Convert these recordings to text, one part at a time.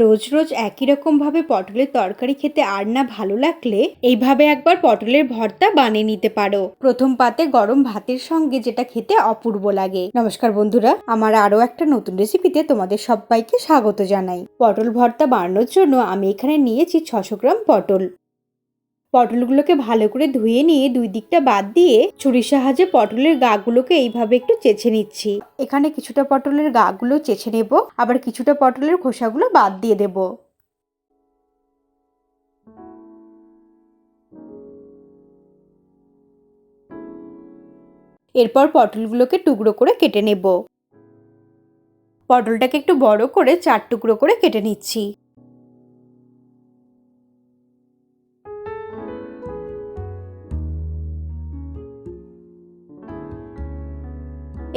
রোজ রোজ একই রকম ভাবে পটলের তরকারি খেতে আর না ভালো লাগলে এইভাবে একবার পটলের ভর্তা বানিয়ে নিতে পারো। প্রথম পাতে গরম ভাতের সঙ্গে যেটা খেতে অপূর্ব লাগে। নমস্কার বন্ধুরা, আমার আরো একটা নতুন রেসিপিতে তোমাদের সবাইকে স্বাগত জানাই। পটল ভর্তা বানানোর জন্য আমি এখানে নিয়েছি 600 গ্রাম পটল। পটলগুলোকে ভালো করে ধুয়ে নিয়ে দুই দিকটা বাদ দিয়ে ছুরির সাহায্যে পটলের গাগুলোকে এইভাবে একটু চেঁচে নিচ্ছি। এখানে কিছুটা পটলের গাগুলো চেঁচে নেব, আবার কিছুটা পটলের খোসাগুলো বাদ দিয়ে দেব। এরপর পটলগুলোকে টুকরো করে কেটে নেব। পটলটাকে একটু বড় করে 4 টুকরো করে কেটে নিচ্ছি।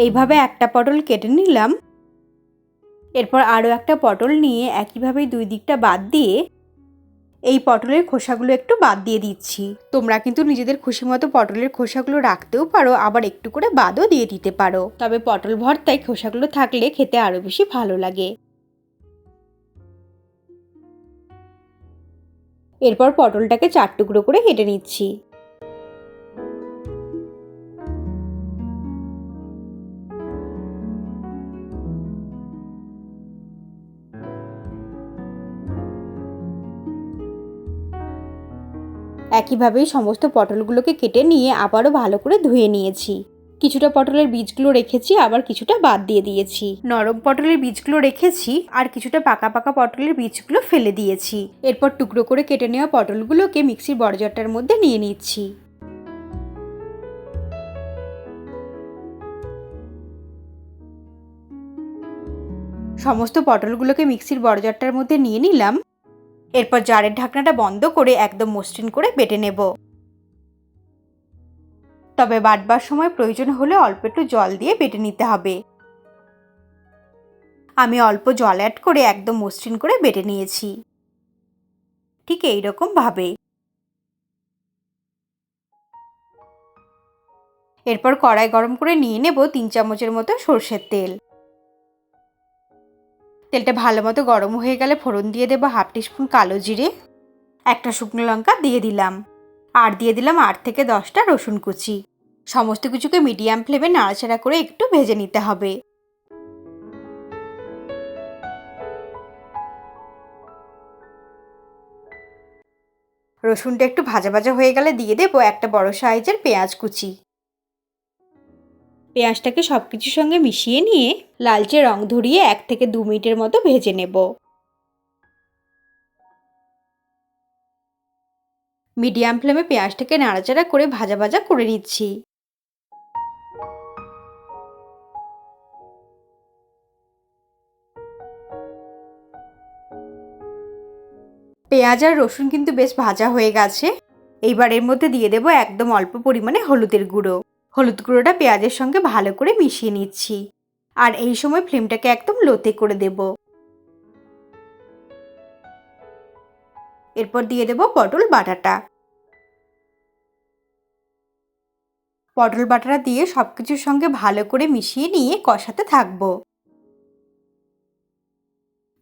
এইভাবে একটা পটল কেটে নিলাম। এরপর আরও একটা পটল নিয়ে একইভাবে দুই দিকটা বাদ দিয়ে এই পটলের খোসাগুলো একটু বাদ দিয়ে দিচ্ছি। তোমরা কিন্তু নিজেদের খুশি মতো পটলের খোসাগুলো রাখতেও পারো, আবার একটু করে বাদও দিয়ে দিতে পারো। তবে পটল ভর্তায় খোসাগুলো থাকলে খেতে আরো বেশি ভালো লাগে। এরপর পটলটাকে 4 টুকরো করে কেটে নিচ্ছি। একইভাবেই সমস্ত পটলগুলোকে কেটে নিয়ে আবারও ভালো করে ধুয়ে নিয়েছি। কিছুটা পটলের বীজগুলো রেখেছি, আবার কিছুটা বাদ দিয়ে দিয়েছি। নরম পটলের বীজগুলো রেখেছি, আর কিছুটা পাকা পাকা পটলের বীজগুলো ফেলে দিয়েছি। এরপর টুকরো করে কেটে নেওয়া পটলগুলোকে মিক্সির বড়জারটার মধ্যে নিয়ে নিচ্ছি। সমস্ত পটলগুলোকে মিক্সির বড়জারটার মধ্যে নিয়ে নিলাম। এরপর জারের ঢাকনাটা বন্ধ করে একদম মসৃণ করে বেটে নেব। তবে বাটবার সময় প্রয়োজন হলে অল্প একটু জল দিয়ে বেটে নিতে হবে। আমি অল্প জল অ্যাড করে একদম মসৃণ করে বেটে নিয়েছি, ঠিক এইরকম ভাবে। এরপর কড়াই গরম করে নিয়ে নেব 3 চামচের মতো সরষের তেল। তেলটা ভালো মতো গরম হয়ে গেলে ফোড়ন দিয়ে দেবো 1/2 টিস্পুন কালো জিরে, একটা শুকনো লঙ্কা দিয়ে দিলাম, আর দিয়ে দিলাম 8 থেকে 10টা রসুন কুচি। সমস্ত কিছুকে মিডিয়াম ফ্লেমে নাড়াচাড়া করে একটু ভেজে নিতে হবে। রসুনটা একটু ভাজা ভাজা হয়ে গেলে দিয়ে দেবো একটা বড় সাইজের পেঁয়াজ কুচি। পেঁয়াজটাকে সব কিছুর সঙ্গে মিশিয়ে নিয়ে লালচে রং ধরিয়ে 1 থেকে 2 মিনিটের মতো ভেজে নেব। মিডিয়াম ফ্লেমে পেঁয়াজটাকে নাড়াচাড়া করে ভাজা ভাজা করে নিচ্ছি। পেঁয়াজ আর রসুন কিন্তু বেশ ভাজা হয়ে গেছে। এইবার এর মধ্যে দিয়ে দেবো একদম অল্প পরিমাণে হলুদের গুঁড়ো। হলুদ গুঁড়োটা পেঁয়াজের সঙ্গে ভালো করে মিশিয়ে নিচ্ছি, আর এই সময় ফ্লেমটাকে একদম লোতে করে দেব। এরপর দিয়ে দেবো পটল বাটাটা। পটল বাটাটা দিয়ে সবকিছুর সঙ্গে ভালো করে মিশিয়ে নিয়ে কষাতে থাকবো।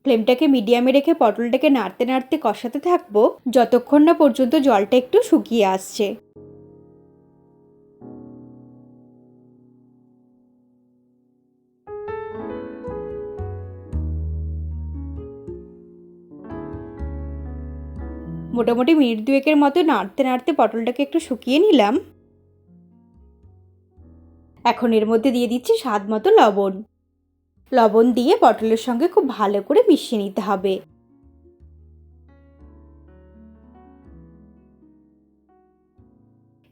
ফ্লেমটাকে মিডিয়ামে রেখে পটলটাকে নাড়তে নাড়তে কষাতে থাকবো যতক্ষণ না পর্যন্ত জলটা একটু শুকিয়ে আসছে। মোটামুটি মিনিট 2-এর মতো নাড়তে নাড়তে পটলটাকে একটু শুকিয়ে নিলাম। এখন এর মধ্যে দিয়ে দিচ্ছি স্বাদ মতো লবণ। লবণ দিয়ে পটলের সঙ্গে খুব ভালো করে মিশিয়ে নিতে হবে।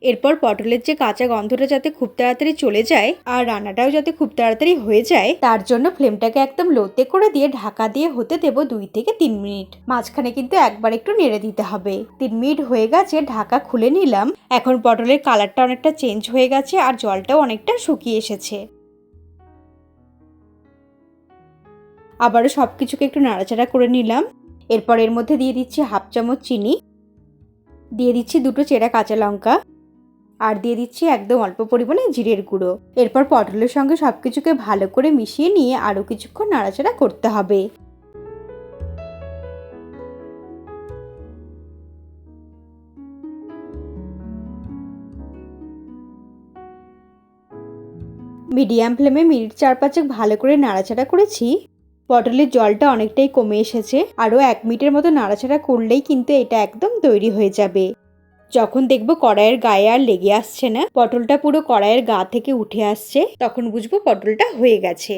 এরপর পটলের যে কাঁচা গন্ধটা যাতে খুব তাড়াতাড়ি চলে যায় আর রান্নাটাও যাতে খুব তাড়াতাড়ি হয়ে যায়, তার জন্য ফ্লেমটাকে একদম লোতে করে দিয়ে ঢাকা দিয়ে হতে দেব 2 থেকে 3 মিনিট। মাঝখানে কিন্তু একবার একটু নেড়ে দিতে হবে। 3 মিনিট হয়ে গেছে, ঢাকা খুলে নিলাম। এখন পটলের কালারটা অনেকটা চেঞ্জ হয়ে গেছে আর জলটাও অনেকটা শুকিয়ে এসেছে। আবারও সবকিছুকে একটু নাড়াচাড়া করে নিলাম। এরপর এর মধ্যে দিয়ে দিচ্ছি 1/2 চামচ চিনি, দিয়ে দিচ্ছি 2টো চেরা কাঁচা লঙ্কা, আর দিয়ে দিচ্ছি একদম অল্প পরিমাণে জিরের গুঁড়ো। এরপর পটলের সঙ্গে সবকিছুকে ভালো করে মিশিয়ে নিয়ে আরও কিছুক্ষণ নাড়াচাড়া করতে হবে। মিডিয়াম ফ্লেমে মিনিট 4-5 ভালো করে নাড়াচাড়া করেছি। পটলের জলটা অনেকটাই কমে এসেছে। আরও 1 মিনিটের মতো নাড়াচাড়া করলেই কিন্তু এটা একদম তৈরি হয়ে যাবে। যখন দেখবো কড়াইয়ের গায়ে আর লেগে আসছে না, পটলটা পুরো কড়াইয়ের গা থেকে উঠে আসছে, তখন বুঝবো পটলটা হয়ে গেছে।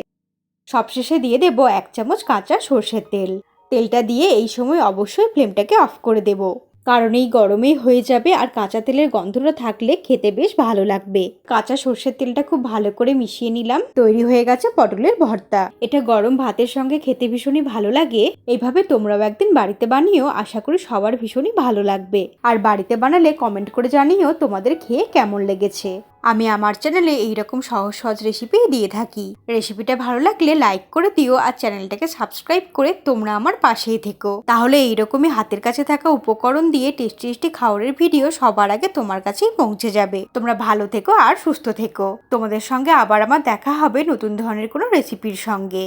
সবশেষে দিয়ে দেবো 1 চামচ কাঁচা সর্ষের তেল। তেলটা দিয়ে এই সময় অবশ্যই ফ্লেমটাকে অফ করে দেব, কারণ এই গরমেই হয়ে যাবে আর কাঁচা তেলের গন্ধটা থাকলে খেতে বেশ ভালো লাগবে। কাঁচা সর্ষের তেলটা খুব ভালো করে মিশিয়ে নিলাম। তৈরি হয়ে গেছে পটলের ভর্তা। এটা গরম ভাতের সঙ্গে খেতে ভীষণই ভালো লাগে। এইভাবে তোমরাও একদিন বাড়িতে বানিও, আশা করি সবার ভীষণই ভালো লাগবে। আর বাড়িতে বানালে কমেন্ট করে জানিও তোমাদের খেয়ে কেমন লেগেছে। আমি আমার চ্যানেলে এইরকম সহজ সহজ রেসিপি দিয়ে থাকি। রেসিপিটা ভালো লাগলে লাইক করে দিও আর চ্যানেলটাকে সাবস্ক্রাইব করে তোমরা আমার পাশেই থেকো। তাহলে এইরকমই হাতের কাছে থাকা উপকরণ দিয়ে টেস্টি টেস্টি খাবারের ভিডিও সবার আগে তোমার কাছেই পৌঁছে যাবে। তোমরা ভালো থেকো আর সুস্থ থেকো। তোমাদের সঙ্গে আবার আমার দেখা হবে নতুন ধরনের কোনো রেসিপির সঙ্গে।